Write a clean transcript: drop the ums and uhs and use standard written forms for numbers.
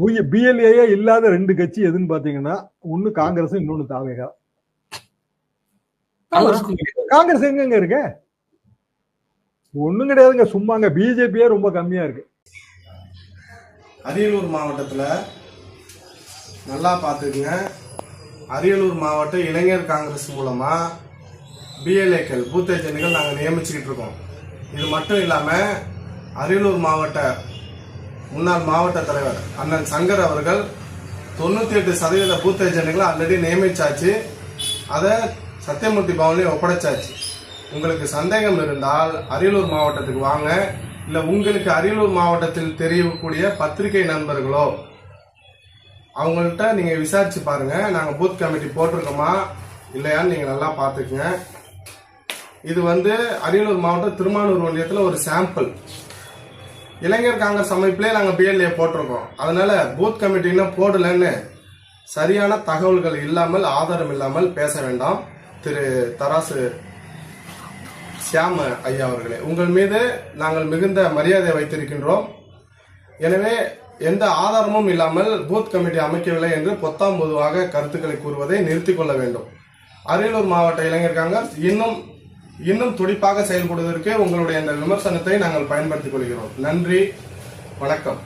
பிஎல்ஏயே இல்லாத ரெண்டு கட்சி எதுன்னு பாத்தீங்கன்னா ஒண்ணு காங்கிரஸ், இன்னொன்னு தாவேகா. காங்கிரஸ் எங்க இருக்கு? ஒண்ணும் கிடையாதுங்க, சும்மாங்க. பிஜேபியே ரொம்ப கம்மியா இருக்கு. அரியலூர் மாவட்டத்துல நல்லா பாத்துக்குங்க. அரியலூர் மாவட்ட இளைஞர் காங்கிரஸ் மூலமா பிஎல்ஏக்கள் பூத் ஏஜென்ட்கள் நாங்கள் நியமிச்சுக்கிட்டு இருக்கோம். இது மட்டும் இல்லாம அரியலூர் மாவட்ட முன்னாள் மாவட்ட தலைவர் அண்ணன் சங்கர் அவர்கள் 98% பூத் ஏஜென்ட்களை ஆல்ரெடி நியமிச்சாச்சு. அதை சத்தியமூர்த்தி பவன்லையும் ஒப்படைச்சாச்சு. உங்களுக்கு சந்தேகம் இருந்தால் அரியலூர் மாவட்டத்துக்கு வாங்க. இல்லை உங்களுக்கு அரியலூர் மாவட்டத்தில் தெரியக்கூடிய பத்திரிகை நண்பர்களோ அவங்கள்ட்ட நீங்கள் விசாரிச்சு பாருங்க. நாங்கள் பூத் கமிட்டி போட்டிருக்கோமா இல்லையான்னு நீங்கள் நல்லா பார்த்துக்குங்க. இது அரியலூர் மாவட்டம் திருமானூர் ஒன்றியத்தில் ஒரு சாம்பிள். இளைஞர் காங்கிரஸ் அமைப்பிலே நாங்கள் பிஎல்ஏ போட்டிருக்கோம். அதனால பூத் கமிட்டி இன்னும் போடலன்னு சரியான தகவல்கள் இல்லாமல் ஆதாரம் இல்லாமல் பேச வேண்டாம். திரு தராசு சியாம் ஐயா அவர்களே, உங்கள் மீது நாங்கள் மிகுந்த மரியாதை வைத்திருக்கின்றோம். எனவே எந்த ஆதாரமும் இல்லாமல் பூத் கமிட்டி அமைக்கவில்லை என்று பொத்தாம் பொதுவாக கருத்துக்களை கூறுவதை நிறுத்திக் கொள்ள வேண்டும். அரியலூர் மாவட்ட இளைஞர் காங்கிரஸ் இன்னும் துடிப்பாக செயல்படுவதற்கு உங்களுடைய இந்த விமர்சனத்தை நாங்கள் பயன்படுத்திக் கொள்கிறோம். நன்றி, வணக்கம்.